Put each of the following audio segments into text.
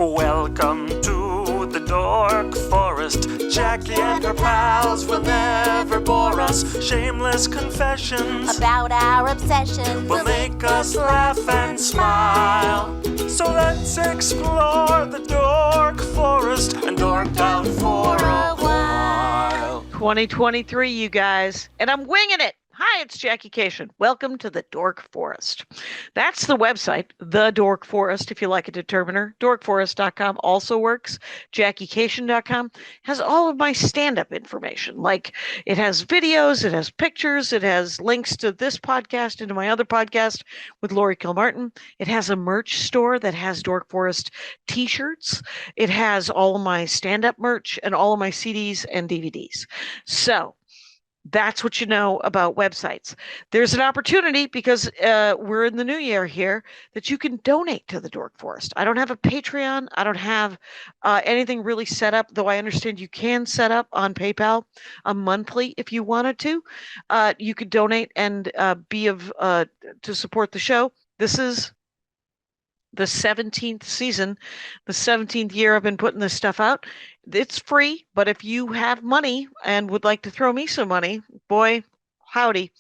Welcome to the Dork Forest. Jackie and her pals will never bore us. Shameless confessions about our obsession will make us laugh and smile. So let's explore the Dork Forest and dork out for a while. 2023, you guys, and I'm winging it. Hi, it's Jackie Cation. Welcome to the Dork Forest. That's the website, The Dork Forest, if you like a determiner. Dorkforest.com also works. JackieCation.com has all of my stand-up information. Like, it has videos, it has pictures, it has links to this podcast and to my other podcast with Lori Kilmartin. It has a merch store that has Dork Forest t-shirts. It has all of my stand-up merch and all of my CDs and DVDs. So, that's what you know about websites. There's an opportunity because we're in the new year here that you can donate to the Dork Forest. I don't have a Patreon. I don't have anything really set up, though I understand you can set up on PayPal a monthly if you wanted to. You could donate and be of to support the show. This is the 17th season, the 17th year I've been putting this stuff out. It's free, but if you have money and would like to throw me some money, boy, howdy.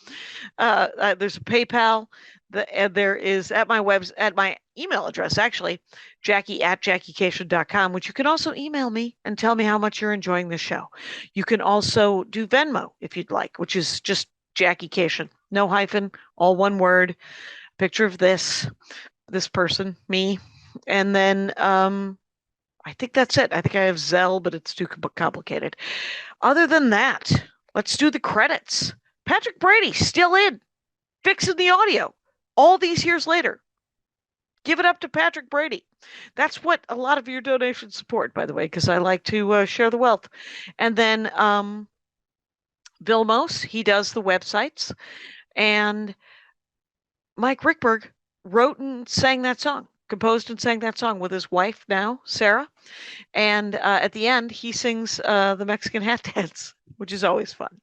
There's a PayPal. There is at my email address, actually, Jackie@JackieCation.com, which you can also email me and tell me how much you're enjoying the show. You can also do Venmo if you'd like, which is just Jackie Cation. No hyphen, all one word. Picture of this person, me, and then I think that's it. I think I have Zelle, but it's too complicated. Other than that, let's do the credits. Patrick Brady still in, fixing the audio all these years later. Give it up to Patrick Brady. That's what a lot of your donations support, by the way, because I like to share the wealth. And then Bill Mose, he does the websites, and Mike Ruekberg wrote and sang that song, composed and sang that song with his wife now, Sarah. And at the end, he sings the Mexican hat dance, which is always fun.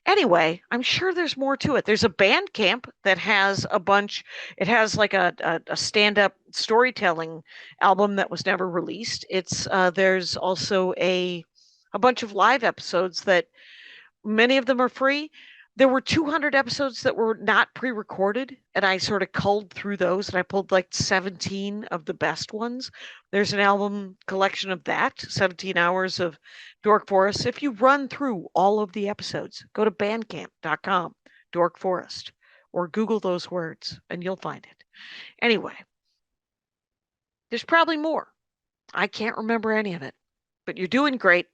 Anyway, I'm sure there's more to it. There's a Bandcamp that has a bunch. It has like a stand-up storytelling album that was never released. It's there's also a bunch of live episodes that many of them are free. There were 200 episodes that were not pre-recorded, and I sort of culled through those, and I pulled like 17 of the best ones. There's an album collection of that, 17 hours of Dork Forest. If you run through all of the episodes, go to bandcamp.com, Dork Forest, or Google those words, and you'll find it. Anyway, there's probably more. I can't remember any of it, but you're doing great.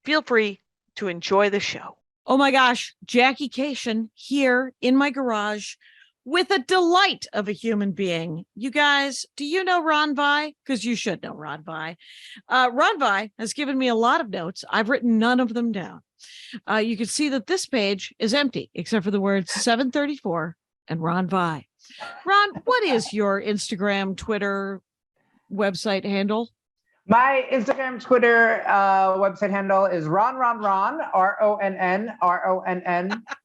Feel free to enjoy the show. Oh my gosh, Jackie Cation here in my garage with a delight of a human being. You guys, do you know Ronn Vigh? Because you should know Ronn Vigh. Ronn Vigh has given me a lot of notes. I've written none of them down. You can see that this page is empty, except for the words 734 and Ronn Vigh. Ron, what is your Instagram, Twitter, website handle? My Instagram, Twitter website handle is RonnRonnRonn,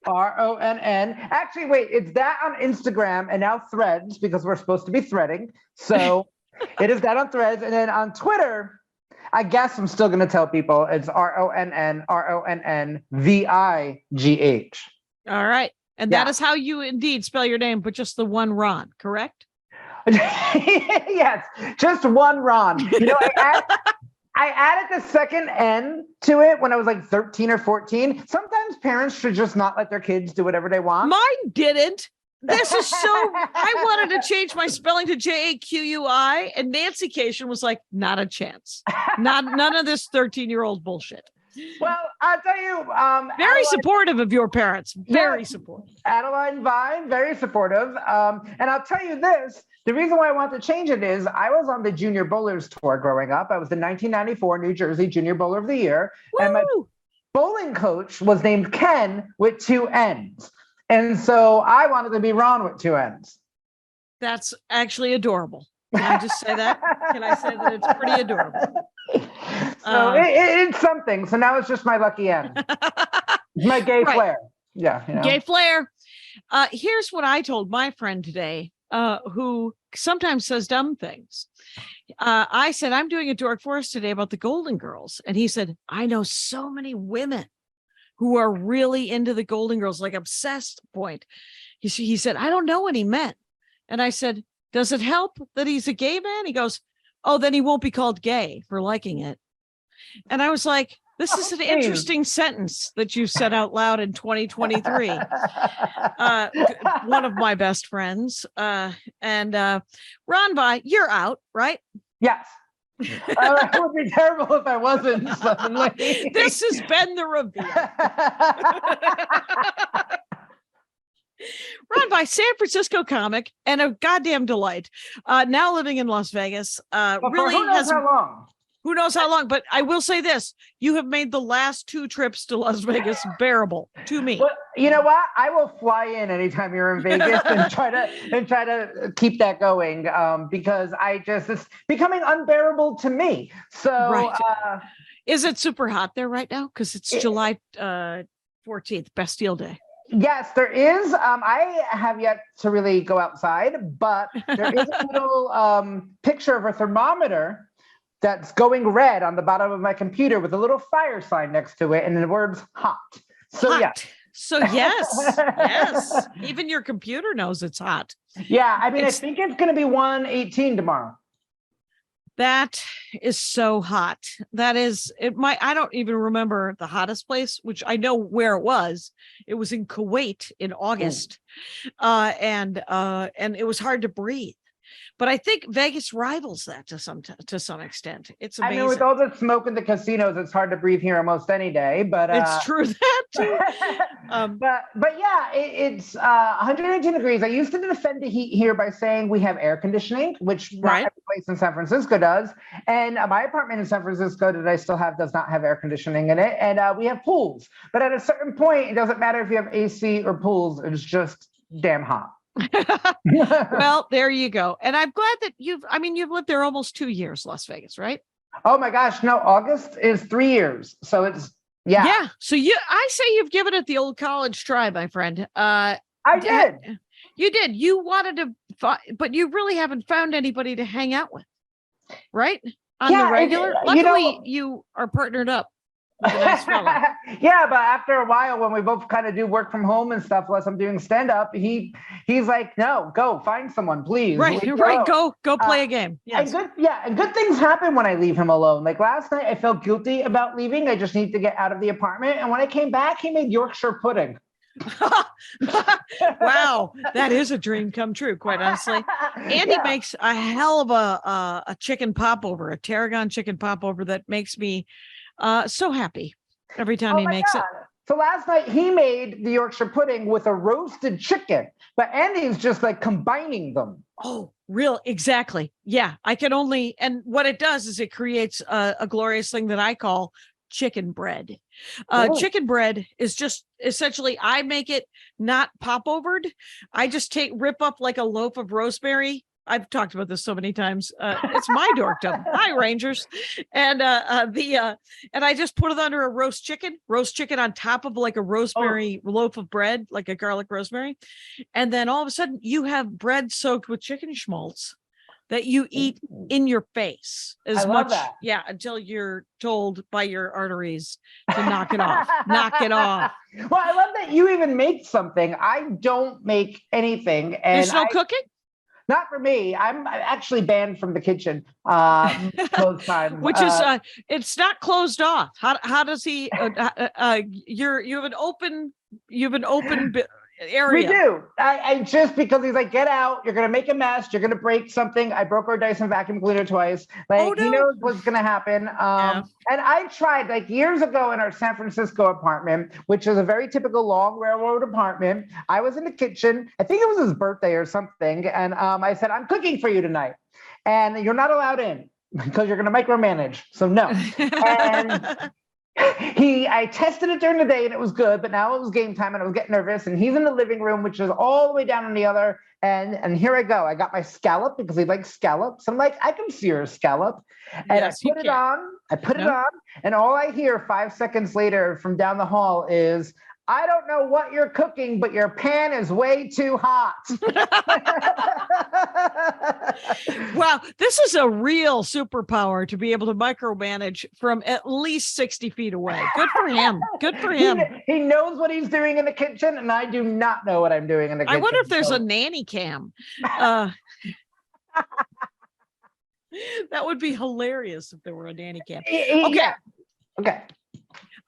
RonnRonnRonn. Actually, wait, it's that on Instagram and now Threads because we're supposed to be threading. So it is that on Threads. And then on Twitter, I guess I'm still going to tell people it's RonnRonnVigh. All right. And that is how you indeed spell your name, but just the one Ron, correct? Yes, just one Ron. You know, I added the second N to it when I was like 13 or 14. Sometimes parents should just not let their kids do whatever they want. Mine didn't. This is so, I wanted to change my spelling to Jaqui, and Nancy Cation was like, not a chance. None of this 13-year-old bullshit. Well, I'll tell you. Very supportive of your parents. Very supportive. Adeline Vine, very supportive. And I'll tell you this. The reason why I want to change it is I was on the Junior Bowlers Tour growing up. I was the 1994 New Jersey Junior Bowler of the Year. Woo! And my bowling coach was named Ken with 2 N's. And so I wanted to be Ron with 2 N's. That's actually adorable. Can I just say that? Can I say that it's pretty adorable? So it's something. So now it's just my lucky N. My gay flair. Yeah. You know. Gay flair. Here's what I told my friend today who sometimes says dumb things. I said, I'm doing a Dork Forest today about the Golden Girls. And he said, I know so many women who are really into the Golden Girls, like obsessed point. He said, I don't know any men. And I said, does it help that he's a gay man? He goes, oh, then he won't be called gay for liking it. And I was like, this is an interesting sentence that you said out loud in 2023. One of my best friends. And Ronn Vigh, you're out, right? Yes. It would be terrible if I wasn't suddenly. This has been the reveal. Ronn Vigh, San Francisco comic and a goddamn delight. Now living in Las Vegas. Really who knows how long? Who knows how long? But I will say this: you have made the last 2 trips to Las Vegas bearable to me. Well, you know what? I will fly in anytime you're in Vegas and try to keep that going because it's becoming unbearable to me. So, right. Is it super hot there right now? Because it's July 14th, Bastille Day. Yes, there is. I have yet to really go outside, but there is a little picture of a thermometer that's going red on the bottom of my computer with a little fire sign next to it and the words hot. So hot. Yeah. So yes. Even your computer knows it's hot. Yeah, I mean, I think it's going to be 118 tomorrow. That is so hot. That is it. I don't even remember the hottest place, which I know where it was. It was in Kuwait in August, and it was hard to breathe. But I think Vegas rivals that to some extent. It's amazing. I mean, with all the smoke in the casinos, it's hard to breathe here almost any day. But it's true that too. But yeah, it's 118 degrees. I used to defend the heat here by saying we have air conditioning, which not every place in San Francisco does. And my apartment in San Francisco that I still have does not have air conditioning in it. And we have pools. But at a certain point, it doesn't matter if you have AC or pools. It's just damn hot. Well, there you go. And I'm glad that you've lived there almost 2 years, Las Vegas, right? Oh my gosh, no, August is 3 years. So it's yeah. So I say you've given it the old college try, my friend. I did. You did. You wanted to, but you really haven't found anybody to hang out with, right? On the regular. Luckily, you are partnered up. Nice yeah, but after a while, when we both kind of do work from home and stuff, unless I'm doing stand up, he's like, "No, go find someone, please." Right. Go play a game. Yes. And good things happen when I leave him alone. Like last night, I felt guilty about leaving. I just need to get out of the apartment, and when I came back, he made Yorkshire pudding. Wow, that is a dream come true, quite honestly. Andy makes a hell of a chicken popover, a tarragon chicken popover that makes me so happy every time he makes it. So last night he made the Yorkshire pudding with a roasted chicken, but Andy's just like combining them. Oh, real. Exactly. Yeah. And what it does is it creates a glorious thing that I call chicken bread. Chicken bread is just essentially, I make it not popovered. I just rip up like a loaf of rosemary. I've talked about this so many times. It's my dorkdom. Hi, Rangers. And and I just put it under a roast chicken on top of like a rosemary loaf of bread, like a garlic rosemary. And then all of a sudden you have bread soaked with chicken schmaltz that you eat in your face until you're told by your arteries to knock it off. Knock it off. Well, I love that you even make something. I don't make anything. And there's no cooking? Not for me. I'm actually banned from the kitchen close time. Which is it's not closed off. How does he you have an open area. We do. I just because he's like, get out, you're gonna make a mess, you're gonna break something. I broke our Dyson vacuum cleaner twice. Like he knows what's gonna happen. And I tried like years ago in our San Francisco apartment, which is a very typical long railroad apartment. I was in the kitchen. I think it was his birthday or something, and I said, I'm cooking for you tonight, and you're not allowed in because you're gonna micromanage. So no. And I tested it during the day and it was good, but now it was game time and I was getting nervous, and he's in the living room, which is all the way down on the other end. And here I go. I got my scallop because he likes scallops. I'm like, I can sear a scallop. And I put it on, and all I hear 5 seconds later from down the hall is, I don't know what you're cooking, but your pan is way too hot. Wow, this is a real superpower to be able to micromanage from at least 60 feet away. Good for him. Good for him. He knows what he's doing in the kitchen, and I do not know what I'm doing in the kitchen. I wonder if there's a nanny cam. That would be hilarious if there were a nanny cam. Okay. Yeah. Okay.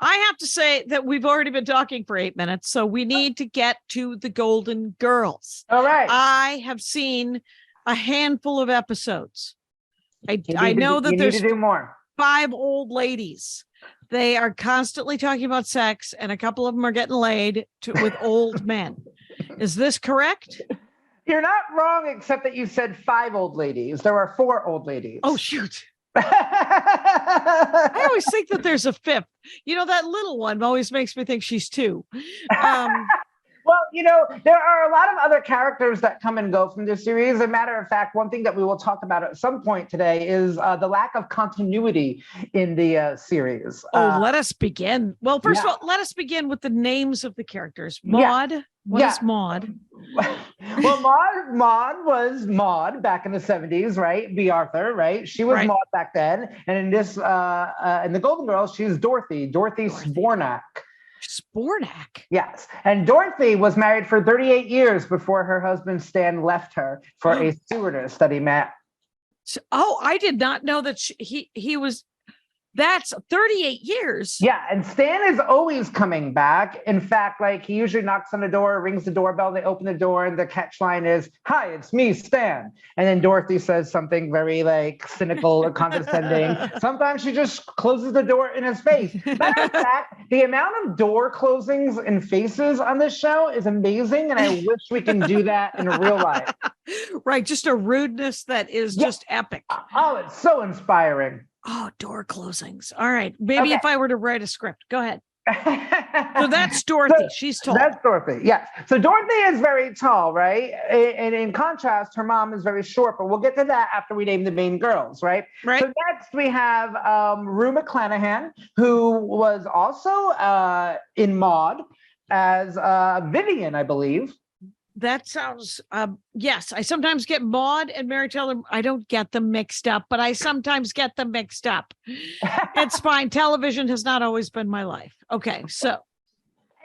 I have to say that we've already been talking for 8 minutes, so we need to get to the Golden Girls. All right. I have seen a handful of episodes. I know that there's to do more. 5 old ladies. They are constantly talking about sex, and a couple of them are getting laid with old men. Is this correct? You're not wrong, except that you said 5 old ladies. There are 4 old ladies. Oh, shoot. I always think that there's a 5th. You know, that little one always makes me think she's 2. Well, there are a lot of other characters that come and go from this series. As a matter of fact, one thing that we will talk about at some point today is the lack of continuity in the series. Let us begin. Well, first of all, let us begin with the names of the characters. Maud. What is Maud? Well, Maud was Maud back in the 70s, right? B. Arthur, right? She was Maud back then. And in this, in the Golden Girls, she's Dorothy Spornak. Spornak. Yes. And Dorothy was married for 38 years before her husband Stan left her for a stewardess that he met. I did not know that he was. That's 38 years. Yeah, and Stan is always coming back. In fact, he usually knocks on the door, rings the doorbell, they open the door, and the catch line is, "Hi, it's me, Stan." And then Dorothy says something very cynical or condescending. Sometimes she just closes the door in his face. Matter of fact, the amount of door closings and faces on this show is amazing, and I wish we can do that in real life. Right, just a rudeness that is just epic. Oh, it's so inspiring. Oh, door closings. All right. Maybe if I were to write a script. Go ahead. So that's Dorothy. She's tall. That's Dorothy. Yes. So Dorothy is very tall, right? And in contrast, her mom is very short, but we'll get to that after we name the main girls, right? Right. So next we have Rue McClanahan, who was also in Maude as Vivian, I believe. That sounds, yes. I sometimes get Maud and Mary Taylor. I don't get them mixed up, but I sometimes get them mixed up. It's fine. Television has not always been my life. Okay, so.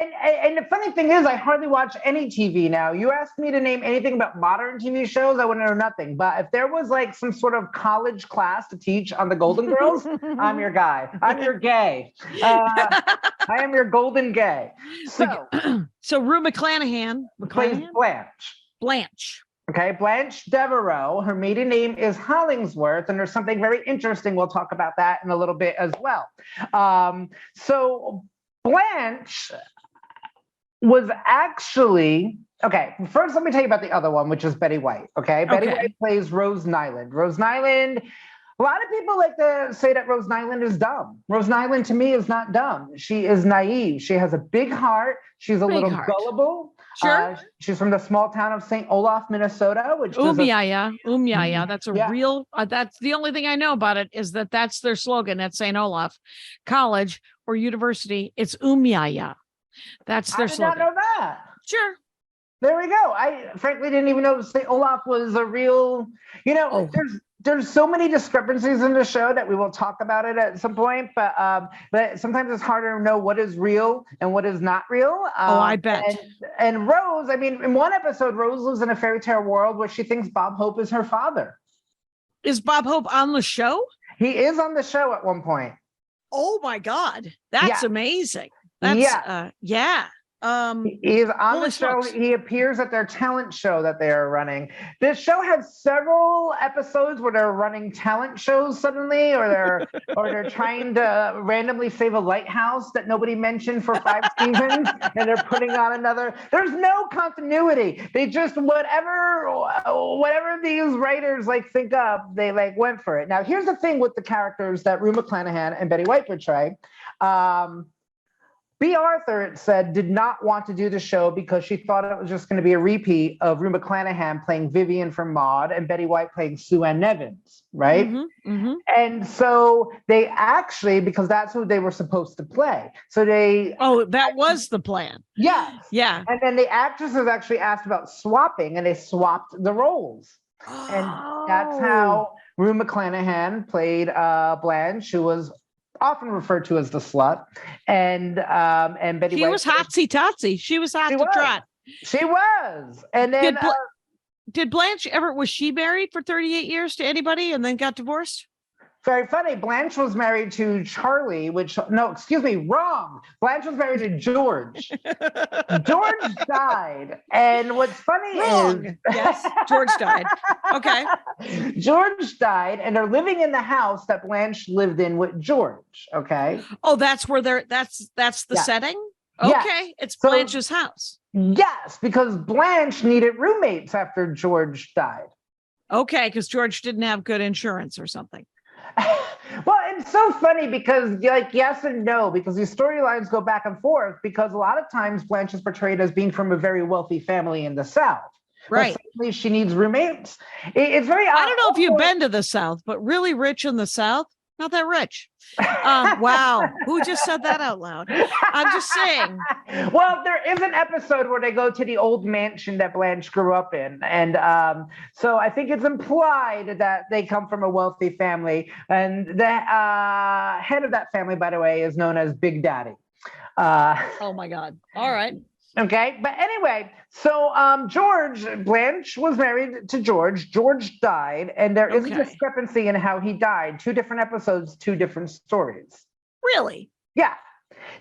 And the funny thing is, I hardly watch any TV now. You asked me to name anything about modern TV shows, I wouldn't know nothing. But if there was some sort of college class to teach on the Golden Girls, I'm your guy. I'm your gay. I am your golden gay. So Rue McClanahan plays Blanche. Blanche. Okay, Blanche Devereaux. Her maiden name is Hollingsworth, and there's something very interesting. We'll talk about that in a little bit as well. So Blanche was actually, first let me tell you about the other one, which is Betty White, okay? Betty White plays Rose Nyland. Rose Nyland, a lot of people like to say that Rose Nyland is dumb. Rose Nyland, to me, is not dumb. She is naive. She has a big heart. She's a little gullible. Sure. She's from the small town of St. Olaf, Minnesota, which Umyaya. That's a real, that's the only thing I know about it is that that's their slogan at St. Olaf College or University. It's Umyaya. That's their slogan. I did not know that. Sure. There we go. I frankly didn't even know St. Olaf was a real, there's so many discrepancies in the show that we will talk about it at some point, but sometimes it's harder to know what is real and what is not real. I bet. And Rose, in one episode, Rose lives in a fairy tale world where she thinks Bob Hope is her father. Is Bob Hope on the show? He is on the show at one point. Oh my God. That's amazing. That's he is on the show. He appears at their talent show that they are running. This show has several episodes where they're running talent shows suddenly, or they're trying to randomly save a lighthouse that nobody mentioned for 5 seasons, and they're putting on another. There's no continuity. They just whatever these writers think up, they went for it. Now, here's the thing with the characters that Rue McClanahan and Betty White portray. B. Arthur, it said, did not want to do the show because she thought it was just going to be a repeat of Rue McClanahan playing Vivian from Maude and Betty White playing Sue Ann Nevins, right? And so they actually, because that's who they were supposed to play. So they... Oh, that was the plan. Yes. Yeah. And then the actresses actually asked about swapping, and they swapped the roles. And that's how Rue McClanahan played Blanche, who was often referred to as the slut, and Betty She White was hotsy totsy. She was hot to trot. She was. And then did Blanche ever, was she married for 38 years to anybody and then got divorced? very funny. Blanche was married to Charlie, wrong. Blanche was married to George. George died. And what's funny is... Yes, George died. Okay. George died, and they're living in the house that Blanche lived in with George, okay? Oh, that's where that's the setting? Okay, Yeah. it's So- Blanche's house. Yes, because Blanche needed roommates after George died. Okay, because George didn't have good insurance or something. Well, it's so funny because, like, yes and no, because these storylines go back and forth, because a lot of times Blanche is portrayed as being from a very wealthy family in the South. Right. But suddenly she needs roommates. It's very odd. I don't know if you've been to the South, but really rich in the South, not that rich. Wow. Who just said that out loud? I'm just saying. Well, there is an episode where they go to the old mansion that Blanche grew up in. And so I think it's implied that they come from a wealthy family. And the head of that family, by the way, is known as Big Daddy. Oh, my God. All right. Okay. But anyway, so Blanche was married to George. George died. And there is a Okay. discrepancy in how he died. 2 different episodes, 2 different stories. Really? Yeah.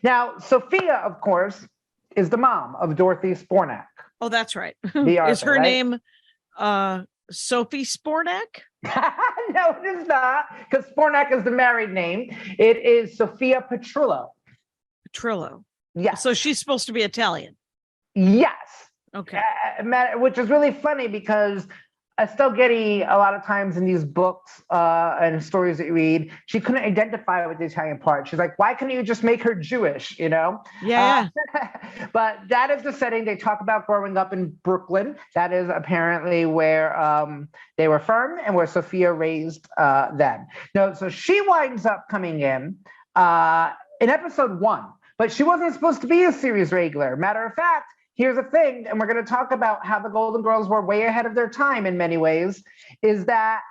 Now, Sophia, of course, is the mom of Dorothy Spornak. Oh, that's right. The Is her Arthur, right? name Sophie Spornak? No, it is not, because Spornak is the married name. It is Sophia Petrillo. Trillo. Yes. So she's supposed to be Italian. Yes. Okay. Which is really funny because Estelle Getty, a lot of times in these books and stories that you read, she couldn't identify with the Italian part. She's like, why couldn't you just make her Jewish, you know? Yeah. But that is the setting. They talk about growing up in Brooklyn. That is apparently where they were from and where Sophia raised them. No, so she winds up coming in episode 1, but she wasn't supposed to be a series regular. Matter of fact, here's the thing, and we're going to talk about how the Golden Girls were way ahead of their time in many ways, is that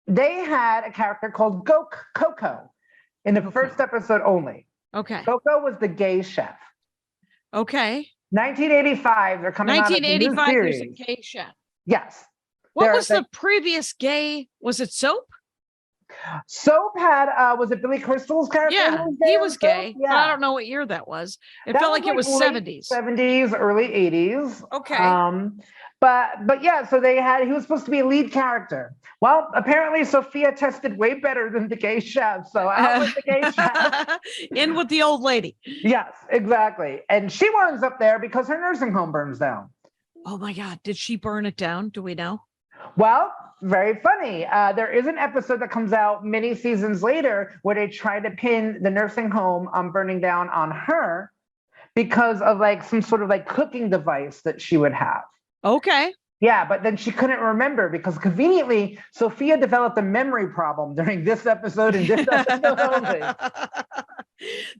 they had a character called Coco in the first episode only. Okay. Coco was the gay chef. Okay. 1985, they're coming out with a new 1985, there's a series. gay chef. Yes. What There- was the previous gay? Was it Soap? Soap had, was it Billy Crystal's character? Yeah, who he on was Soap? gay. But I Yeah. don't know what year that was. It That felt like it was late 70s. 70s, early 80s. Okay. But yeah, so he was supposed to be a lead character. Well, apparently Sophia tested way better than the gay chef. So out with the gay chef. In with the old lady. Yes, exactly. And she winds up there because her nursing home burns down. Oh my God. Did she burn it down? Do we know? Well, very funny. There is an episode that comes out many seasons later where they try to pin the nursing home burning down on her because of like some sort of like cooking device that she would have. Okay. Yeah, but then she couldn't remember because conveniently Sophia developed a memory problem during this episode and this episode only.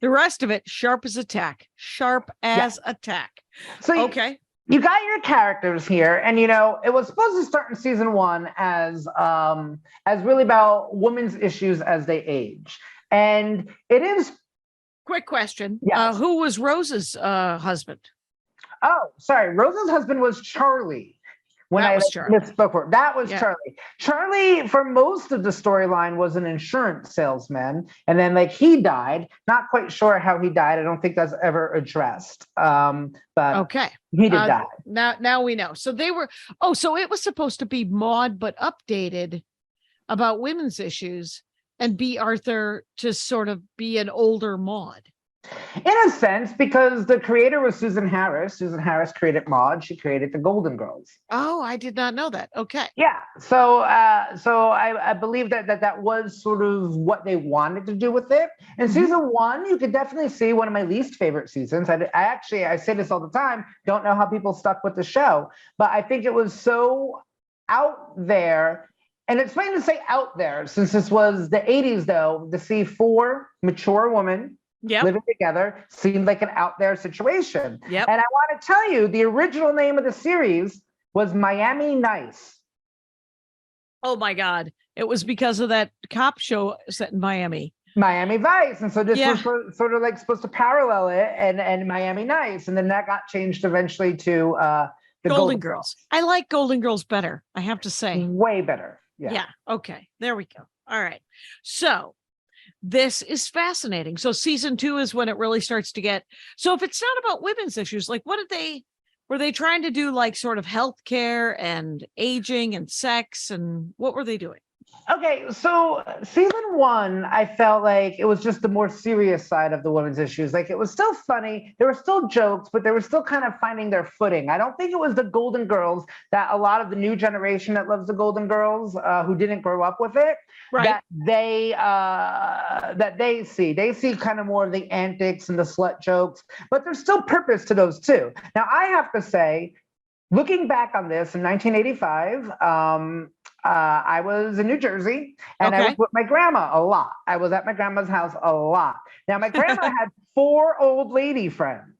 The rest of it, sharp as a tack. Sharp as a tack. So Okay. you got your characters here, and you know it was supposed to start in season 1 as really about women's issues as they age, and it is. Quick question. Yes. Who was Rose's husband? Oh, sorry. Rose's husband was Charlie. That was Charlie. Misspoke her. That was Yeah. Charlie. Charlie, for most of the storyline, was an insurance salesman, and then like he died. Not quite sure how he died. I don't think that's ever addressed. But Okay. he did die. Now we know. So they were. Oh, so it was supposed to be Maude, but updated about women's issues, and B. Arthur to sort of be an older Maude. In a sense, because the creator was Susan Harris. Susan Harris created Maude. She created the Golden Girls. Oh, I did not know that. Okay. Yeah. So I believe that was sort of what they wanted to do with it. And season one, you could definitely see one of my least favorite seasons. I say this all the time. Don't know how people stuck with the show, but I think it was so out there. And it's funny to say out there since this was the 80s, though, to see four mature women living together seemed like an out there situation. Yep. And I want to tell you, the original name of the series was Miami Nice. Oh my God. It was because of that cop show set in Miami. Miami Vice. And so this was sort of like supposed to parallel it and Miami Nice. And then that got changed eventually to the Golden Girls. I like Golden Girls better, I have to say. Way better. Yeah. Okay. There we go. All right. So this is fascinating. So season 2 is when it really starts to get. So if it's not about women's issues, like were they trying to do like sort of healthcare and aging and sex and what were they doing? Okay, so season one, I felt like it was just the more serious side of the women's issues. Like it was still funny, there were still jokes, but they were still kind of finding their footing. I don't think it was the Golden Girls that a lot of the new generation that loves the Golden Girls, who didn't grow up with it, that they see. They see kind of more of the antics and the slut jokes, but there's still purpose to those too. Now I have to say, looking back on this in 1985, I was in New Jersey and I was with my grandma a lot. I was at my grandma's house a lot. Now, my grandma had 4 old lady friends.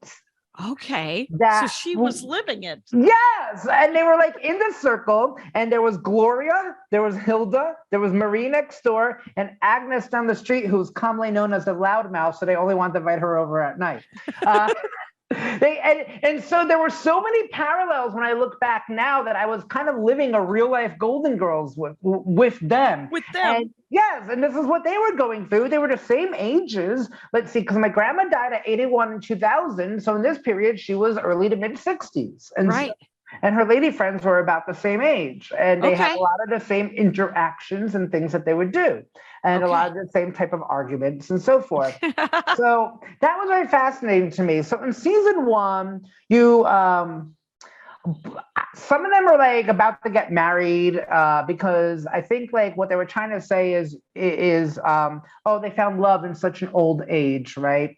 Okay. So she was living it. Yes. And they were like in the circle. And there was Gloria, there was Hilda, there was Marie next door, and Agnes down the street, who's commonly known as the loudmouth. So they only want to invite her over at night. And so there were so many parallels when I look back now that I was kind of living a real life Golden Girls with them. And yes, and this is what they were going through. They were the same ages. Let's see, because my grandma died at 81 in 2000. So in this period, she was early to mid 60s. And and her lady friends were about the same age. And they had a lot of the same interactions and things that they would do. And a lot of the same type of arguments and so forth. So that was very fascinating to me. So in season one, you some of them are like about to get married because I think like what they were trying to say is they found love in such an old age, right?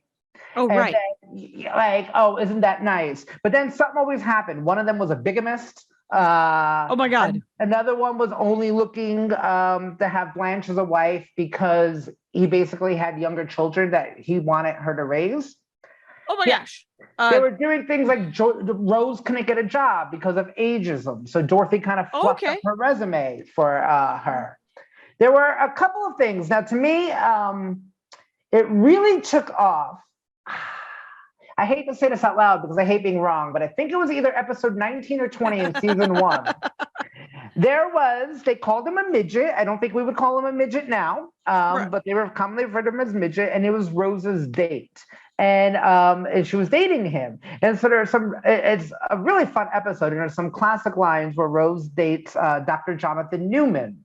Oh, and right. Then, like, oh, isn't that nice? But then something always happened. One of them was a bigamist. Oh my God. Another one was only looking to have Blanche as a wife because he basically had younger children that he wanted her to raise. Oh my gosh. They were doing things like Rose couldn't get a job because of ageism. So Dorothy kind of fluffed up her resume for her. There were a couple of things. Now, to me, it really took off. I hate to say this out loud because I hate being wrong, but I think it was either episode 19 or 20 in season 1. They called him a midget. I don't think we would call him a midget now, but they were commonly referred to him as midget, and it was Rose's date. And she was dating him. And so it's a really fun episode, and there's some classic lines where Rose dates Dr. Jonathan Newman.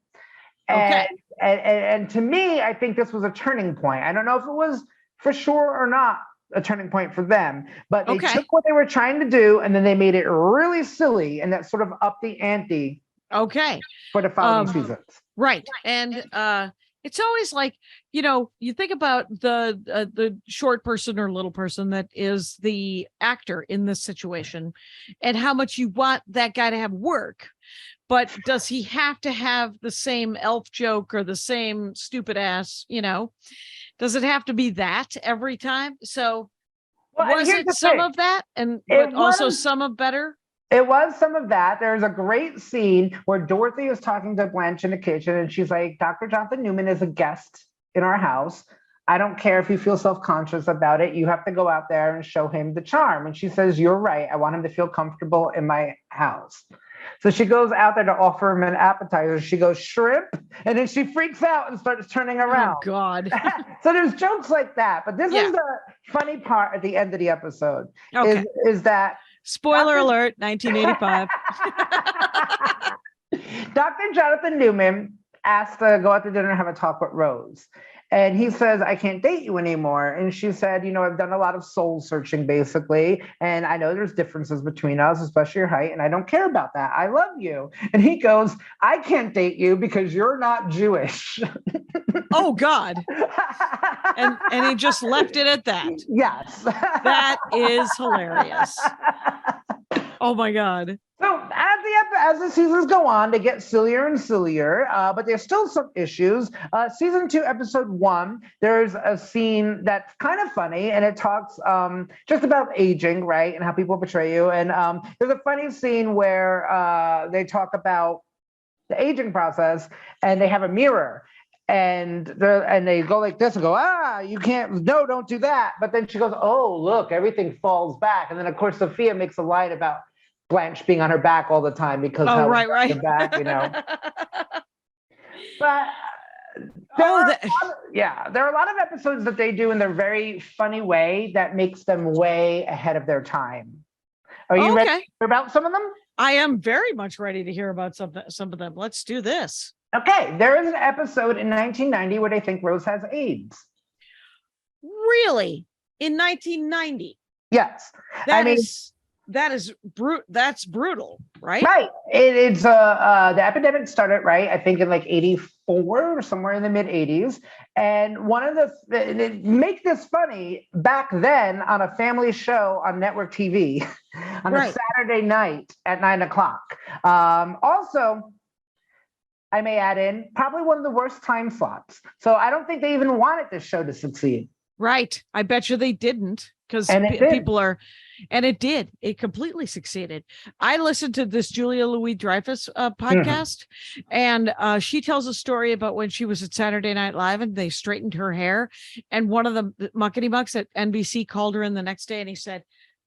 And to me, I think this was a turning point. I don't know if it was for sure or not a turning point for them, but they took what they were trying to do and then they made it really silly, and that sort of upped the ante for the following seasons. Right. And it's always like, you think about the short person or little person that is the actor in this situation and how much you want that guy to have work. But does he have to have the same elf joke or the same stupid ass, Does it have to be that every time? So was it some of that and also some of better? It was some of that. There's a great scene where Dorothy is talking to Blanche in the kitchen and she's like, Dr. Jonathan Newman is a guest in our house. I don't care if you feel self-conscious about it. You have to go out there and show him the charm. And she says, you're right. I want him to feel comfortable in my house. So she goes out there to offer him an appetizer. She goes, shrimp. And then she freaks out and starts turning around. Oh, God. So there's jokes like that. But this is the funny part at the end of the episode is that. Spoiler alert, 1985. Dr. Jonathan Newman asked to go out to dinner and have a talk with Rose. And he says, I can't date you anymore. And she said, I've done a lot of soul searching basically. And I know there's differences between us, especially your height. And I don't care about that. I love you. And he goes, I can't date you because you're not Jewish. Oh God. And he just left it at that. Yes. That is hilarious. Oh my God. So as the seasons go on, they get sillier and sillier, but there's still some issues. Season 2, episode 1, there's a scene that's kind of funny, and it talks just about aging, right, and how people portray you. And there's a funny scene where they talk about the aging process, and they have a mirror. And they go like this and go, you can't, no, don't do that. But then she goes, oh, look, everything falls back. And then, of course, Sophia makes a line about Blanche being on her back all the time because right. her back, But there are a lot of episodes that they do in their very funny way that makes them way ahead of their time. Are you ready to hear about some of them? I am very much ready to hear about some of them. Let's do this. Okay, there is an episode in 1990 where they think Rose has AIDS. Really? In 1990? Yes. That's brutal, right? Right. It's the epidemic started, right, I think in like 84 or somewhere in the mid 80s. And one of the make this funny, back then on a family show on network TV on a Saturday night at 9:00. Also, I may add in, probably one of the worst time slots. So I don't think they even wanted this show to succeed. Right. I bet you they didn't, because people are, and it did. It completely succeeded. I listened to this Julia Louis-Dreyfus podcast, and she tells a story about when she was at Saturday Night Live and they straightened her hair. And one of the muckety mucks at NBC called her in the next day and he said,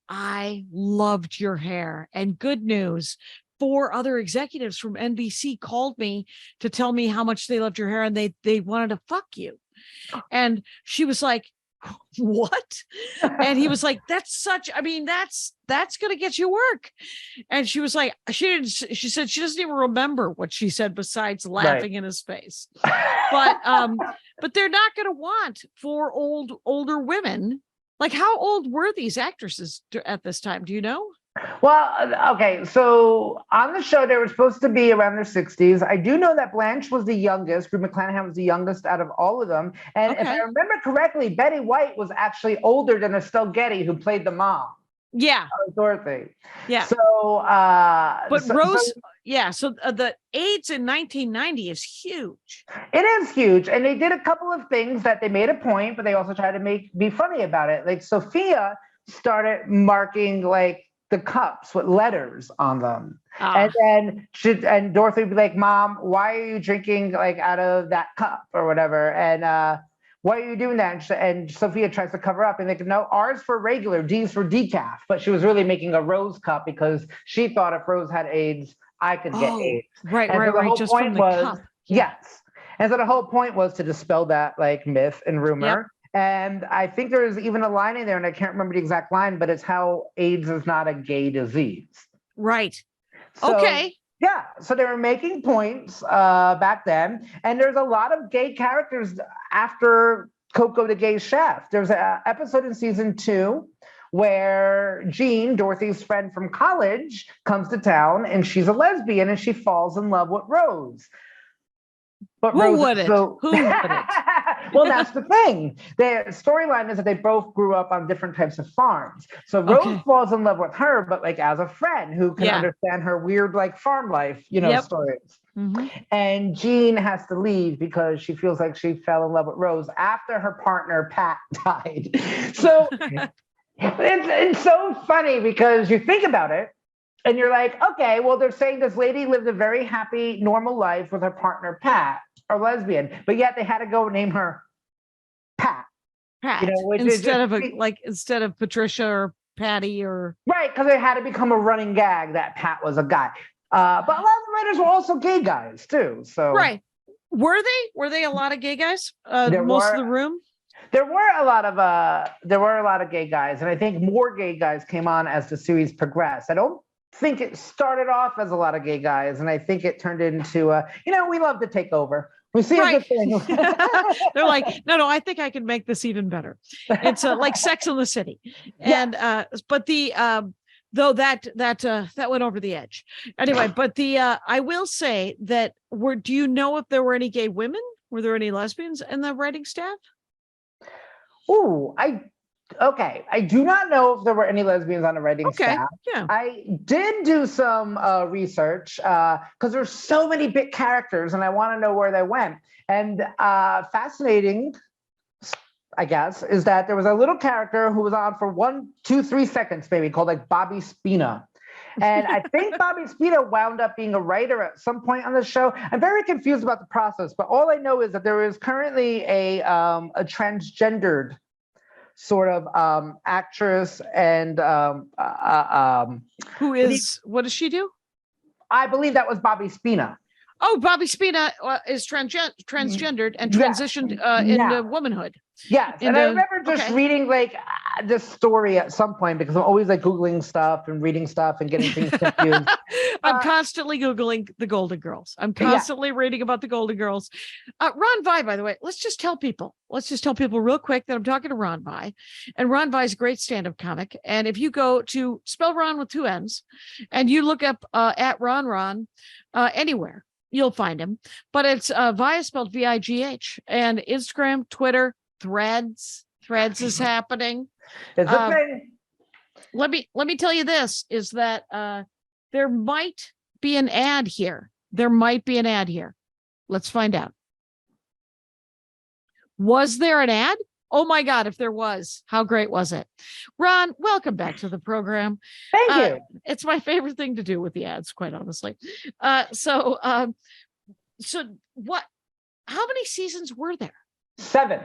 I loved your hair. And good news, 4 other executives from NBC called me to tell me how much they loved your hair and they wanted to fuck you. And she was like, what? And he was like, that's going to get you work. And she was like, she said she doesn't even remember what she said besides laughing in his face. But they're not going to want 4 older women. Like, how old were these actresses at this time? Do you know? Well, okay, so on the show, they were supposed to be around their 60s. I do know that Blanche was the youngest. Rue McClanahan was the youngest out of all of them. And if I remember correctly, Betty White was actually older than Estelle Getty, who played the mom. Yeah. Dorothy. Yeah. So, the AIDS in 1990 is huge. It is huge. And they did a couple of things that they made a point, but they also tried to be funny about it. Like Sophia started marking like the cups with letters on them. And then Dorothy would be like, Mom, why are you drinking like out of that cup or whatever? And why are you doing that? And Sophia tries to cover up and they go, no, R's for regular, D's for decaf. But she was really making a Rose cup because she thought if Rose had AIDS, I could get AIDS. Right. Just from the cup. Yes. And so the whole point was to dispel that like myth and rumor. Yep. And I think there's even a line in there, and I can't remember the exact line, but it's how AIDS is not a gay disease. Right. So, okay. Yeah. So they were making points back then. And there's a lot of gay characters after Coco the Gay Chef. There's an episode in season 2 where Jean, Dorothy's friend from college, comes to town and she's a lesbian and she falls in love with Rose. But Who wouldn't? Who wouldn't? Well, that's the thing. The storyline is that they both grew up on different types of farms. So Rose falls in love with her, but like as a friend who can understand her weird like farm life, stories. Mm-hmm. And Jean has to leave because she feels like she fell in love with Rose after her partner Pat died. So it's so funny because you think about it. And you're like, okay, well, they're saying this lady lived a very happy, normal life with her partner, Pat, a lesbian, but yet they had to go name her Pat. Instead of Patricia or Patty or. Right, because it had to become a running gag that Pat was a guy. But a lot of the writers were also gay guys, too. So right. Were they a lot of gay guys? Most of the room? There were a lot of gay guys, and I think more gay guys came on as the series progressed. I don't think it started off as a lot of gay guys, and I think it turned into we love to take over. We see Right. a good thing. They're like, no, I think I can make this even better. It's like Sex in the City. And but the though that went over the edge. Anyway, but the I will say that do you know if there were any gay women? Were there any lesbians in the writing staff? Ooh, I do not know if there were any lesbians on the writing staff. Yeah. I did do some research because there's so many big characters and I want to know where they went. And fascinating, I guess, is that there was a little character who was on for 1, 2, 3 seconds, maybe, called like Bobby Spina. And I think Bobby Spina wound up being a writer at some point on the show. I'm very confused about the process, but all I know is that there is currently a transgendered sort of actress and Who is, what does she do? I believe that was Bobby Spina. Oh, Bobby Spina is transgendered and transitioned into womanhood. Yes, and I remember just reading like this story at some point because I'm always like Googling stuff and reading stuff and getting things confused. I'm constantly Googling the Golden Girls. I'm constantly reading about the Golden Girls. Ronn Vigh, by the way, let's just tell people real quick that I'm talking to Ronn Vigh. And Ronn Vigh is a great stand-up comic. And if you go to spell Ron with 2 N's and you look up at RonnRonn anywhere, you'll find him. But it's Vigh spelled Vigh, and Instagram, Twitter, Threads is happening. It's a thing. Let me tell you this, is that there might be an ad here. Let's find out. Was there an ad? Oh my God, if there was, how great was it? Ron, welcome back to the program. Thank you. It's my favorite thing to do with the ads, quite honestly. So what, how many seasons were there? 7.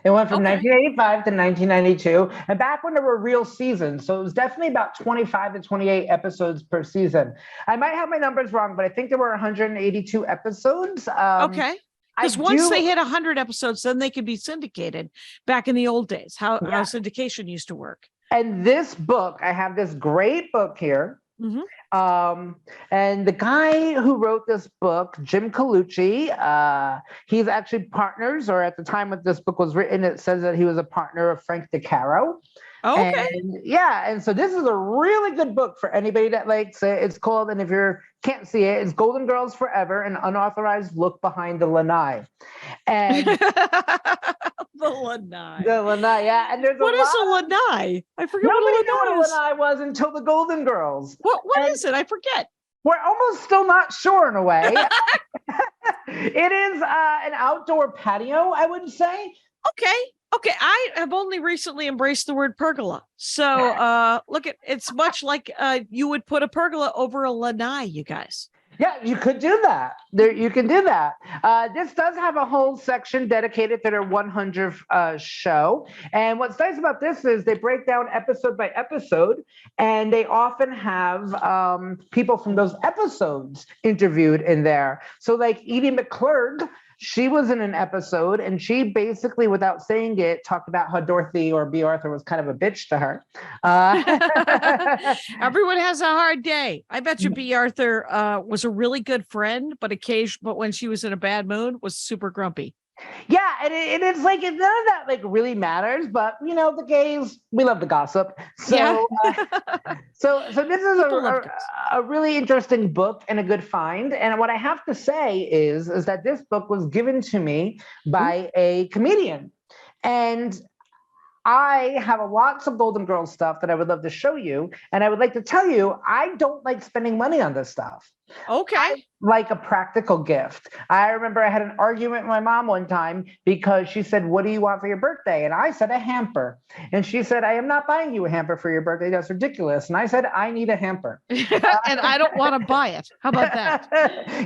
It went from 1985 to 1992, and back when there were real seasons. So it was definitely about 25 to 28 episodes per season. I might have my numbers wrong, but I think there were 182 episodes. Because once they hit 100 episodes, then they could be syndicated back in the old days, how syndication used to work. And this book, I have this great book here. Mm-hmm. And the guy who wrote this book, Jim Colucci, he's actually partners, or at the time that this book was written, it says that he was a partner of Frank DeCaro. Okay. And so this is a really good book for anybody that likes it. It's called, and if you can't see it, it's Golden Girls Forever, an unauthorized look behind the lanai. And the lanai. The lanai, yeah. And there's what is a lanai? I forget what a lanai is. Nobody knew what a lanai was until the Golden Girls. What is it? I forget. We're almost still not sure in a way. It is an outdoor patio, I would say. Okay, I have only recently embraced the word pergola. So look, it's much like you would put a pergola over a lanai, you guys. Yeah, you could do that. You can do that. This does have a whole section dedicated to their 100th show. And what's nice about this is they break down episode by episode, and they often have people from those episodes interviewed in there. So like Edie McClurg, she was in an episode, and she basically, without saying it, talked about how Dorothy or B. Arthur was kind of a bitch to her. Everyone has a hard day. I bet you B. Arthur was a really good friend, but when she was in a bad mood, was super grumpy. Yeah, and it's like none of that like really matters, but you know, the gays, we love the gossip. So so this is a really interesting book and a good find. And what I have to say is that this book was given to me by a comedian. And I have lots of Golden Girls stuff that I would love to show you. And I would like to tell you, I don't like spending money on this stuff. Okay. I like a practical gift. I remember I had an argument with my mom one time because she said, "What do you want for your birthday?" And I said, "A hamper." And she said, "I am not buying you a hamper for your birthday. That's ridiculous." And I said, "I need a hamper." And I don't want to buy it. How about that?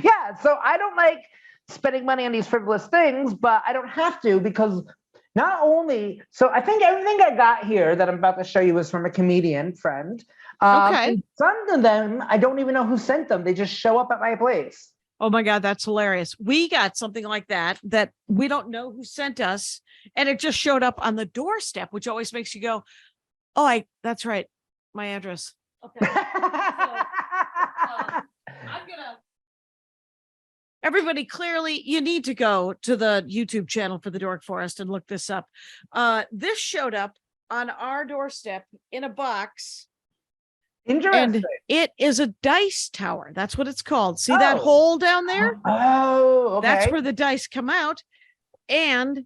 Yeah. So I don't like spending money on these frivolous things, but I don't have to because not only, so I think everything I got here that I'm about to show you is from a comedian friend. And some of them, I don't even know who sent them. They just show up at my place. Oh my God, that's hilarious. We got something like that we don't know who sent us. And it just showed up on the doorstep, which always makes you go, oh, that's right. My address. Okay. So, I'm gonna Everybody, clearly, you need to go to the YouTube channel for the Dork Forest and look this up. This showed up on our doorstep in a box. Interesting. And it is a dice tower. That's what it's called. See that Oh. hole down there? Oh, okay. That's where the dice come out. And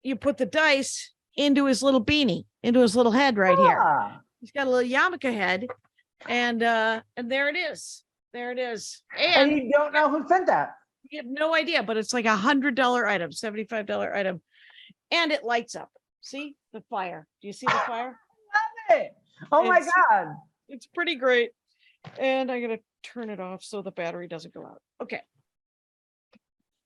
you put the dice into his little beanie, into his little head right here. Ah. He's got a little yarmulke head. And there it is. There it is. And And you don't know who sent that. you have no idea, but it's like $100 item, $75 item. And it lights up. See the fire. Do you see the fire? Hey. Oh my It's- God. It's pretty great. And I'm going to turn it off so the battery doesn't go out. Okay.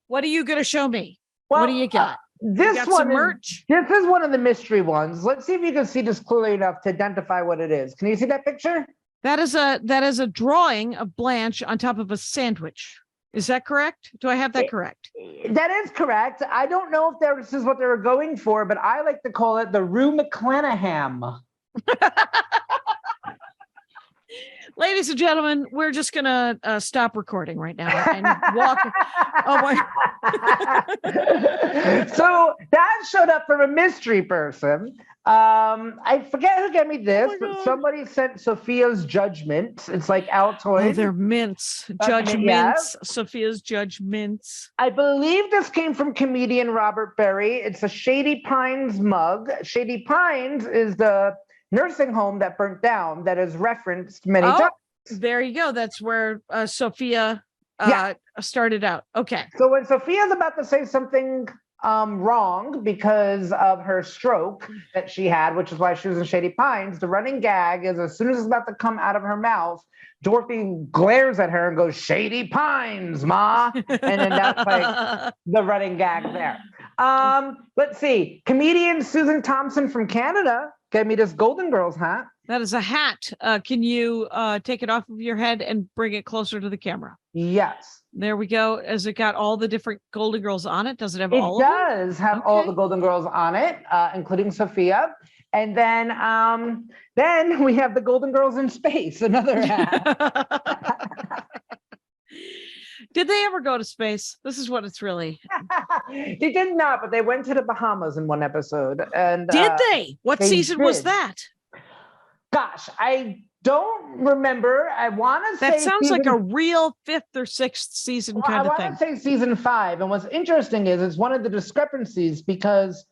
What are you going to show me? Well, What do you got? This got one some is, merch? This is one of the mystery ones. Let's see if you can see this clearly enough to identify what it is. Can you see that picture? That is a drawing of Blanche on top of a sandwich. Is that correct? Do I have that correct? That is correct. I don't know if this is what they were going for, but I like to call it the Rue McClanahan. Ladies and gentlemen, we're just gonna stop recording right now and walk. Oh my! So that showed up from a mystery person. I forget who gave me this, my but God. somebody sent Sophia's Judgment. It's like Oh, Altoid. they're mints, Judgment, yeah. judgments. Sophia's judgments. I believe this came from comedian Robert Berry. It's a Shady Pines mug. Shady Pines is the nursing home that burnt down that is referenced many Oh, times. there you go. That's where Sophia Yeah. started out. Okay. So when Sophia's about to say something wrong because of her stroke that she had, which is why she was in Shady Pines, the running gag is as soon as it's about to come out of her mouth, Dorothy glares at her and goes, "Shady Pines, Ma." And then that's like the running gag there. Let's see. Comedian Susan Thompson from Canada gave me this Golden Girls hat. That is a hat. Can you take it off of your head and bring it closer to the camera? Yes. There we go. Has it got all the different Golden Girls on it? Does it have It all of them? does have all Okay. the Golden Girls on it, including Sophia. And then we have the Golden Girls in space, another hat. Did they ever go to space? This is what it's really. They did not, but they went to the Bahamas in one episode. And Did they? What they season was did. that? Gosh, I don't remember. I want to say That sounds like a season- real 5th or 6th season well, kind I of want thing. to say season 5. And what's interesting is it's one of the discrepancies because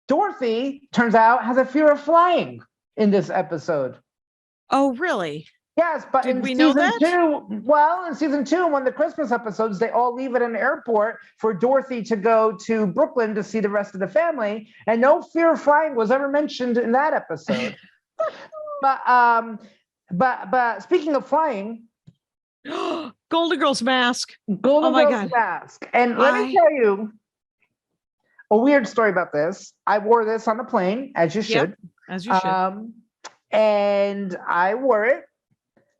Dorothy, turns out, has a fear of flying in this episode. Oh, really? Yes, but Did in we know season that? 2, well, in season 2, one of the Christmas episodes, they all leave at an airport for Dorothy to go to Brooklyn to see the rest of the family, and no fear of flying was ever mentioned in that episode. But speaking of flying, Golden Girls mask. Golden Oh my Girls God. mask, and let me tell you a weird story about this. I wore this on the plane, as you Yep, should. as you should. And I wore it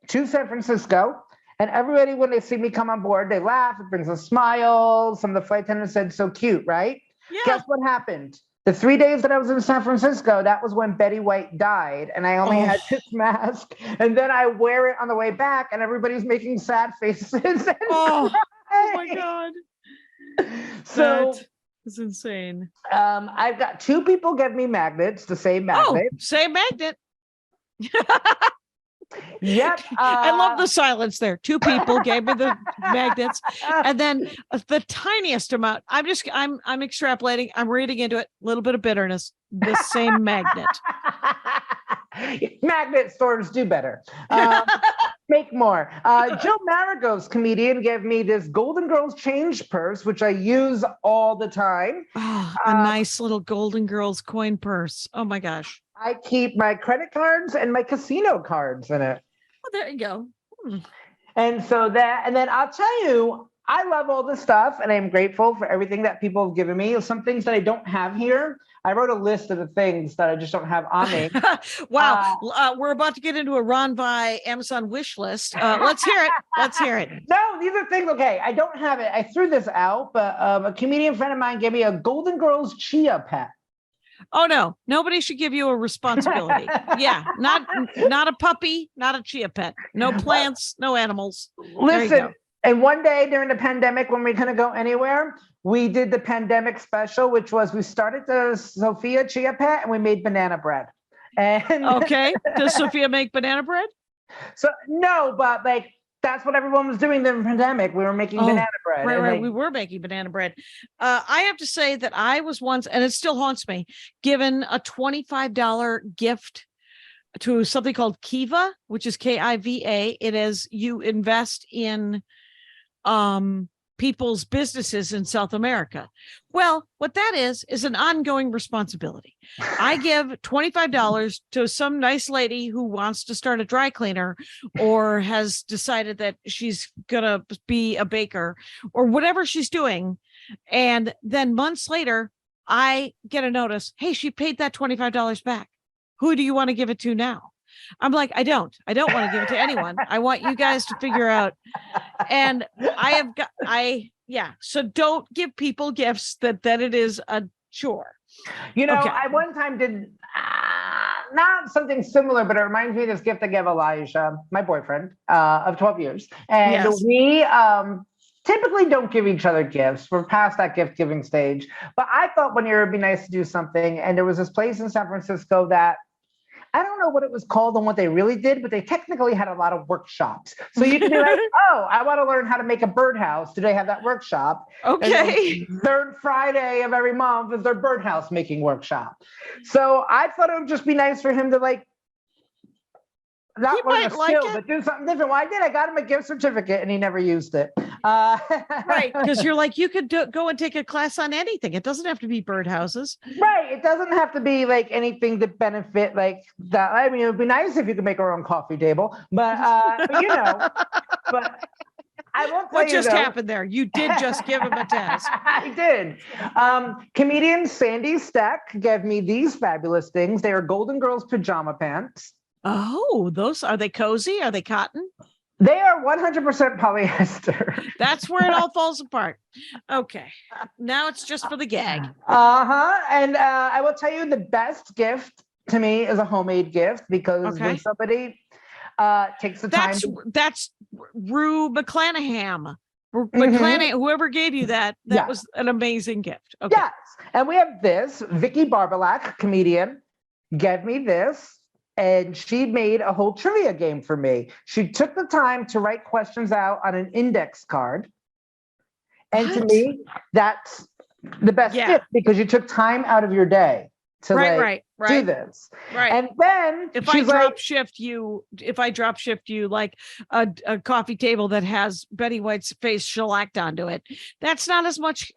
to San Francisco. And everybody, when they see me come on board, they laugh. It brings a smile. Some of the flight attendants said, "So cute, right?" Yeah. Guess what happened? The 3 days that I was in San Francisco, that was when Betty White died. And I only had this mask. And then I wear it on the way back, and everybody's making sad faces. And Oh, oh my crying. God. So That is insane. I've got 2 people give me magnets, the same Oh, magnet. say magnet. Yep. I love the silence there. 2 people gave me the magnets, and then the tiniest amount. I'm extrapolating. I'm reading into it. A little bit of bitterness. The same magnet. Magnet stores do better. Make more. Jill Marigo's comedian gave me this Golden Girls change purse, which I use all the time. Oh, a nice little Golden Girls coin purse. Oh my gosh. I keep my credit cards and my casino cards in it. Oh, there you go. And so and then I'll tell you, I love all this stuff and I'm grateful for everything that people have given me. Some things that I don't have here. I wrote a list of the things that I just don't have on me. Wow. We're about to get into a Ronn Vigh Amazon wish list. Let's hear it. Let's hear it. No, these are things, okay, I don't have it. I threw this out, but a comedian friend of mine gave me a Golden Girls chia pet. Oh no, nobody should give you a responsibility. Yeah, not a puppy, not a chia pet. No plants, no animals. There you Listen, go. And one day during the pandemic, when we couldn't go anywhere, we did the pandemic special, which was we started the Sophia Chia Pet and we made banana bread. And Okay. Does Sophia make banana bread? so no, but like that's what everyone was doing during the pandemic. We were making banana bread. Right, and, right. like, We were making banana bread. I have to say that I was once, and it still haunts me, given a $25 gift to something called Kiva, which is Kiva. It is you invest in people's businesses in South America. Well, what that is an ongoing responsibility. I give $25 to some nice lady who wants to start a dry cleaner or has decided that she's gonna be a baker or whatever she's doing. And then months later, I get a notice, hey, she paid that $25 back. Who do you want to give it to now? I'm like, I don't want to give it to anyone. I want you guys to figure out. And so don't give people gifts that it is a chore. You know, Okay. I one time did not something similar, but it reminds me of this gift I gave Elijah, my boyfriend of 12 years. And Yes. we typically don't give each other gifts. We're past that gift giving stage. But I thought one year it'd be nice to do something. And there was this place in San Francisco that I don't know what it was called and what they really did, but they technically had a lot of workshops. So you can be like, oh, I want to learn how to make a birdhouse. Do they have that workshop? Okay. And third Friday of every month is their birdhouse making workshop. So I thought it would just be nice for him to like, not learn a skill, but do something different. Well, I did. I got him a gift certificate and he never used it. Right. Because you're like, you could go and take a class on anything. It doesn't have to be birdhouses. Right. It doesn't have to be like anything to benefit like that. I mean, it would be nice if you could make our own coffee table, but you know, but I won't tell What you just though, happened there? You did just give him a task. I did. Comedian Sandy Stack gave me these fabulous things. They are Golden Girls pajama pants. Oh, those are they cozy? Are they cotton? They are 100% polyester. That's where it all falls apart. Okay. Now it's just for the gag. And I will tell you the best gift to me is a homemade gift because when somebody takes the time. That's Rue McClanahan. Mhm. Whoever gave you that was an amazing gift. Okay. Yes. And we have this. Vicky Barbalak, comedian, gave me this. And she made a whole trivia game for me. She took the time to write questions out on an index card. And to me, that's the best gift because you took time out of your day to do this. Right. And then if I drop shift you like a coffee table that has Betty White's face shellacked onto it, that's not as much,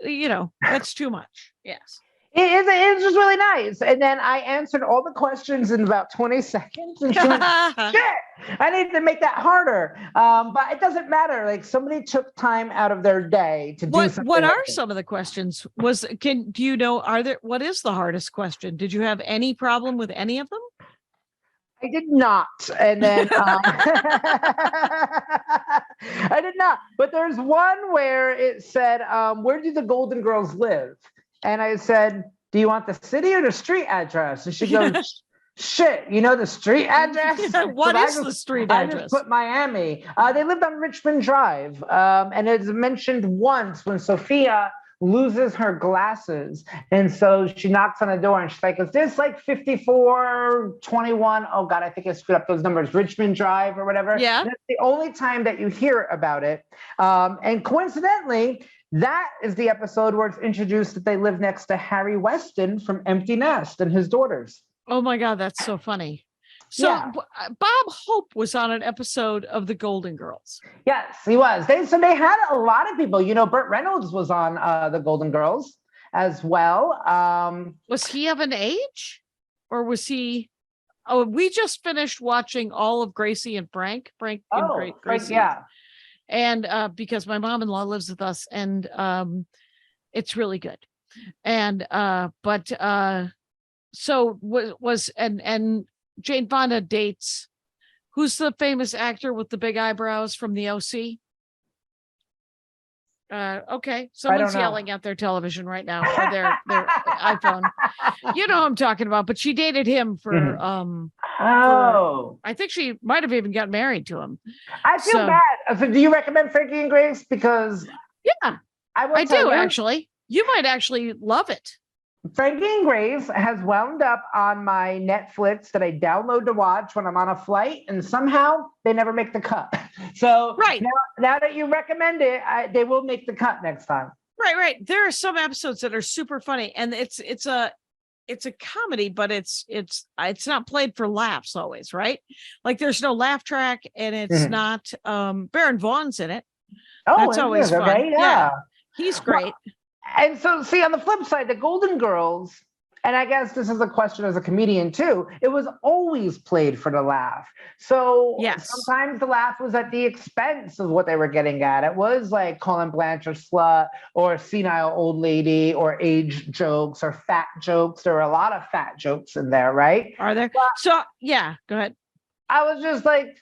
that's too much. Yes. It's just really nice. And then I answered all the questions in about 20 seconds. And she went, shit, I need to make that harder. But it doesn't matter. Like somebody took time out of their day to do something. What are some of the questions? What is the hardest question? Did you have any problem with any of them? I did not. And then I did not. But there's one where it said, where do the Golden Girls live? And I said, do you want the city or the street address? And she goes, shit, you know the street address? What is the street address? I just put Miami. They lived on Richmond Drive. And it's mentioned once when Sophia loses her glasses. And so she knocks on the door and she's like, is this like 5421? Oh God, I think I screwed up those numbers. Richmond Drive or whatever. Yeah. That's the only time that you hear about it. And coincidentally, that is the episode where it's introduced that they live next to Harry Weston from Empty Nest and his daughters. Oh my God, that's so funny. So Bob Hope was on an episode of The Golden Girls. Yes, he was. They had a lot of people. Burt Reynolds was on The Golden Girls as well. Was he of an age? Or was he... Oh, we just finished watching all of Gracie and Frank. Frank and Gracie. Yeah. And because my mom-in-law lives with us and it's really good. And so Jane Fonda dates, who's the famous actor with the big eyebrows from the OC? Okay, someone's yelling at their television right now, or their iPhone. You know who I'm talking about, but she dated him for I think she might have even got married to him. I feel bad. So do you recommend Frankie and Grace? Because I do actually. You might actually love it. Frankie and Grace has wound up on my Netflix that I download to watch when I'm on a flight, and somehow they never make the cut. So now that you recommend it, they will make the cut next time. Right. There are some episodes that are super funny, and it's a comedy, but it's not played for laughs always, right? Like there's no laugh track, and it's not Baron Vaughn's in it. Oh, that's always fun. Okay, yeah. He's great. Well, and so, see, on the flip side, the Golden Girls, and I guess this is a question as a comedian too, it was always played for the laugh. So sometimes the laugh was at the expense of what they were getting at. It was like calling Blanche a slut or senile old lady or age jokes or fat jokes. There are a lot of fat jokes in there, right? Are there? So, yeah, go ahead. I was just like,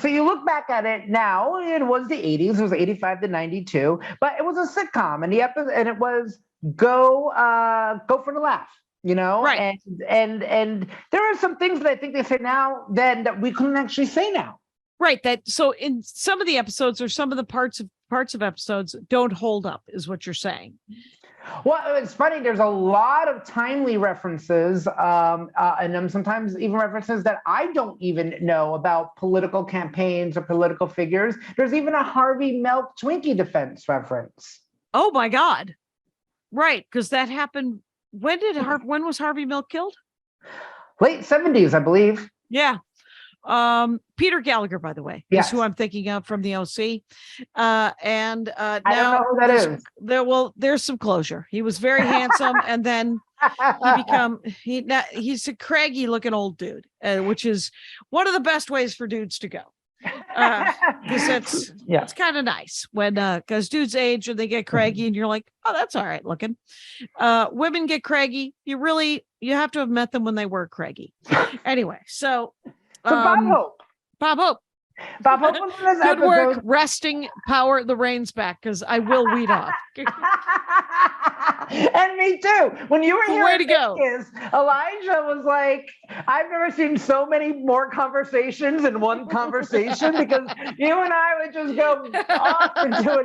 so you look back at it now, it was the 80s, it was 85 to 92, but it was a sitcom, and the episode, and it was go for the laugh, you know? Right. And there are some things that I think they say now then that we couldn't actually say now. Right. So in some of the episodes or some of the parts of episodes don't hold up, is what you're saying. Well, it's funny. There's a lot of timely references, and sometimes even references that I don't even know about political campaigns or political figures. There's even a Harvey Milk Twinkie defense reference. Oh my God! Right, because that happened. When was Harvey Milk killed? Late 70s, I believe. Yeah. Peter Gallagher, by the way, is who I'm thinking of from the OC. I don't know who that is. There's some closure. He was very handsome, and then he's a craggy looking old dude, which is one of the best ways for dudes to go. Because it's kind of nice when because dudes age and they get craggy, and you're like, oh, that's all right looking. Women get craggy. You have to have met them when they were craggy. Anyway, so. Bob Hope. Bob Hope was in this episode. Good work, resting power the reins back, because I will weed off. And me too. When you were here, way to go. Elijah was like, I've never seen so many more conversations in one conversation, because you and I would just go off into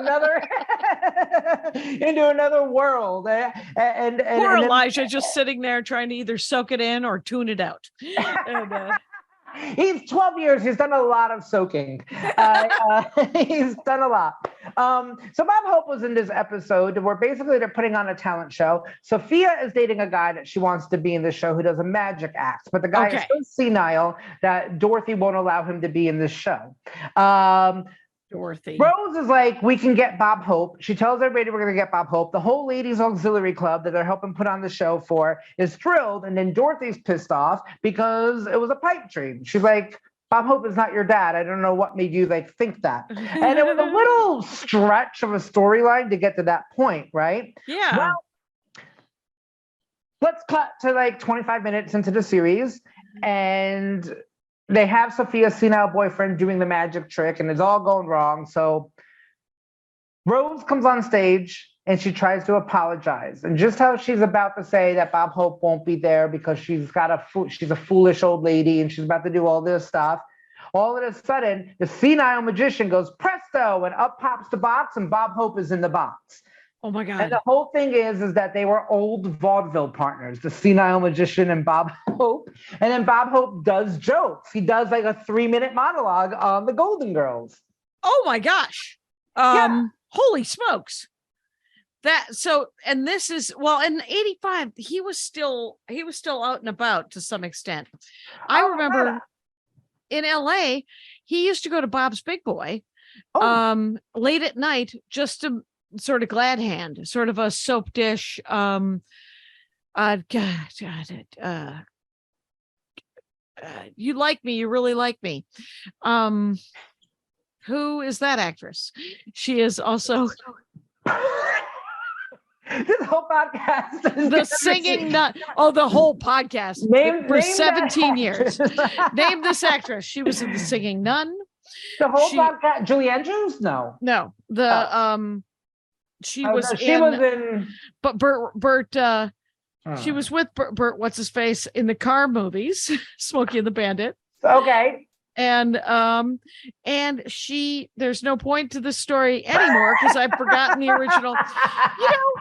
another world. And poor Elijah just sitting there trying to either soak it in or tune it out. And, he's 12 years. He's done a lot of soaking. He's done a lot. So Bob Hope was in this episode where basically they're putting on a talent show. Sophia is dating a guy that she wants to be in the show who does a magic act, but the guy is so senile that Dorothy won't allow him to be in this show. Dorothy. Rose is like, we can get Bob Hope. She tells everybody we're going to get Bob Hope. The whole ladies auxiliary club that they're helping put on the show for is thrilled. And then Dorothy's pissed off because it was a pipe dream. She's like, Bob Hope is not your dad. I don't know what made you think that. And it was a little stretch of a storyline to get to that point, right? Yeah. Well, let's cut to 25 minutes into the series, and they have Sophia's senile boyfriend doing the magic trick, and it's all going wrong. So Rose comes on stage and she tries to apologize. And just how she's about to say that Bob Hope won't be there because she's a foolish old lady and she's about to do all this stuff, all of a sudden the senile magician goes presto, and up pops the box, and Bob Hope is in the box. Oh my God. And the whole thing is that they were old vaudeville partners, the senile magician and Bob Hope. And then Bob Hope does jokes. He does a 3-minute monologue on the Golden Girls. Oh my gosh. Holy smokes. And this is, in 85, he was still out and about to some extent. I remember in LA, he used to go to Bob's Big Boy late at night just to sort of glad hand, sort of a soap dish. You like me, you really like me. Who is that actress? She is also this whole podcast is the singing nut. The whole podcast for 17 years. Name this actress. She was in The Singing Nun. The whole podcast. Julie Andrews? No. She was in. But Bert She was with Burt what's his face in the car movies, Smokey and the Bandit. Okay. And there's no point to this story anymore because I've forgotten the original. You know,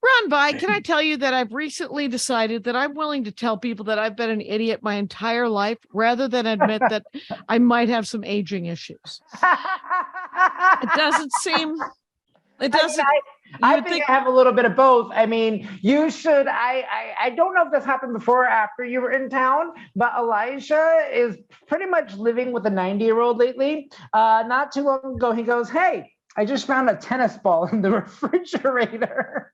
Ronn Vigh, can I tell you that I've recently decided that I'm willing to tell people that I've been an idiot my entire life rather than admit that I might have some aging issues. It doesn't. I think I have a little bit of both. I mean, you should. I don't know if this happened before or after you were in town, but Elijah is pretty much living with a 90-year-old lately. Not too long ago, he goes, "Hey, I just found a tennis ball in the refrigerator."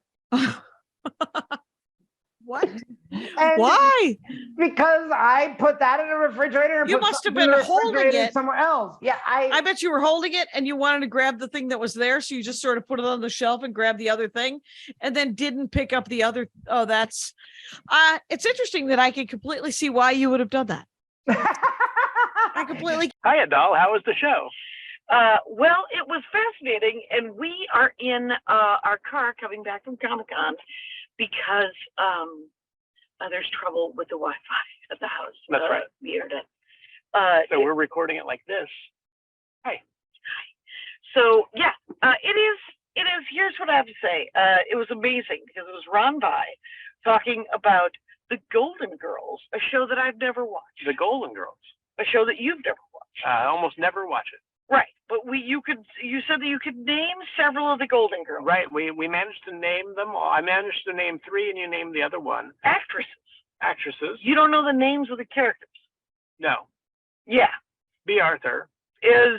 What? And why? Because I put that in a refrigerator. And You put must have something in been the holding refrigerator it somewhere else. Yeah, I bet you were holding it and you wanted to grab the thing that was there. So you just sort of put it on the shelf and grab the other thing and then didn't pick up the other. Oh, that's it's interesting that I can completely see why you would have done that. I completely. Hiya, doll. How was the show? Well, it was fascinating, and we are in our car coming back from Comic-Con because there's trouble with the Wi-Fi at the house. That's right. The internet. So we're recording it like this. Hi. So yeah, it is. Here's what I have to say. It was amazing because it was Ronn Vigh talking about the Golden Girls, a show that I've never watched. The Golden Girls. A show that you've never watched. I almost never watch it. Right, but you said that you could name several of the Golden Girls. Right, we managed to name them all. I managed to name 3 and you named the other one. Actresses. You don't know the names of the characters. No. Yeah. B. Arthur. Is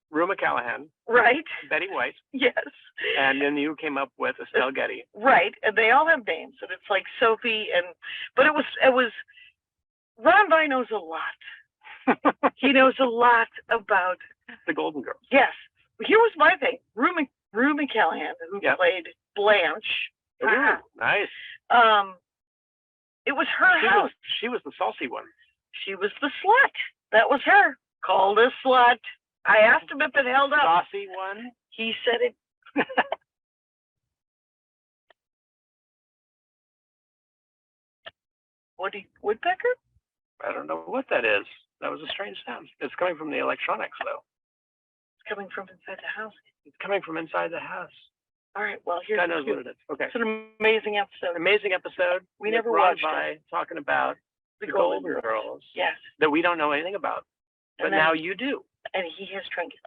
Rue McCallaghan. Right. Betty White. Yes. And then you came up with Estelle Getty. Right, and they all have names, and it's like Sophie but it was Ronn Vigh knows a lot. He knows a lot about the Golden Girls. Yes. Here was my thing. Rue McCallaghan, who played Blanche. Ooh, nice. It was her house. She was the saucy one. She was the slut. That was her. Called a slut. I asked him if it held up. Saucy one. He said it. Woodpecker? I don't know what that is. That was a strange sound. It's coming from the electronics, though. It's coming from inside the house. It's coming from inside the house. All right, well, here's God knows what it is. Okay. It's an amazing episode. Amazing episode. We never Ronn watched Vigh it. talking about The Golden Golden Girls. Yes. That we don't know anything about. But And then- now you do. And he has trinkets.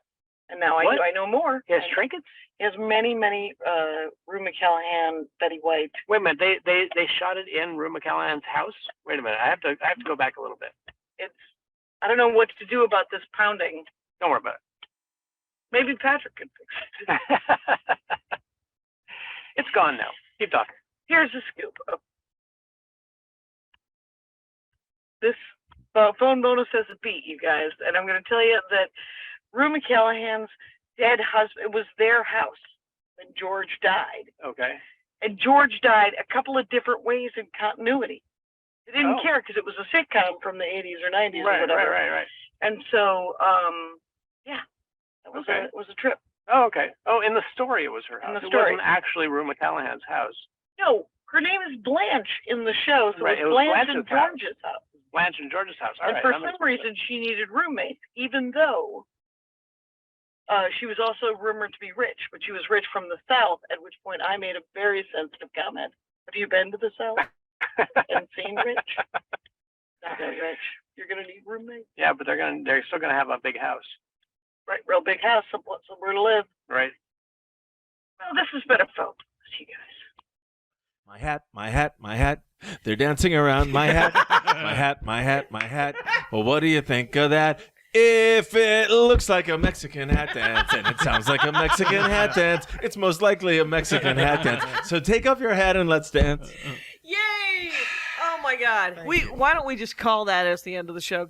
And now What? I know more. He has And trinkets? He has many, Rue McCallaghan, Betty White. Wait a minute. They shot it in Rue McCallaghan's house? Wait a minute. I have to go back a little bit. I don't know what to do about this pounding. Don't worry about Maybe Patrick could fix it. it. It's gone now. Keep talking. Here's the scoop. This phone bonus says a beat, you guys. And I'm going to tell you that Rue McCallaghan's dead husband, it was their house when George died. Okay. And George died a couple of different ways in continuity. They didn't care because it was a sitcom from the 80s or 90s or whatever. Right. And so, yeah, it was a trip. Oh, okay. Oh, in the story it was her house. In the It story. wasn't actually Rue McCallaghan's house. No, her name is Blanche in the show, so Right, it it was was Blanche and Blanche's house. George's house. Blanche and George's house. All And right. for that makes some more reason, she needed roommates, even though she was also rumored to be rich, but she was rich from the South, at which point I made a very sensitive comment. Have you been to the South and seen rich? Not that rich. You're going to need roommates. Yeah, but they're still gonna have a big house, Right, real big house, somewhere to live. right? Well, this has been a phone, you guys. My hat, my hat, my hat. They're dancing around my hat, my hat, my hat, my hat. Well, what do you think of that? If it looks like a Mexican hat dance and it sounds like a Mexican hat dance, it's most likely a Mexican hat dance. So take off your hat and let's dance. Yay! Oh my God. Why don't we just call that as the end of the show?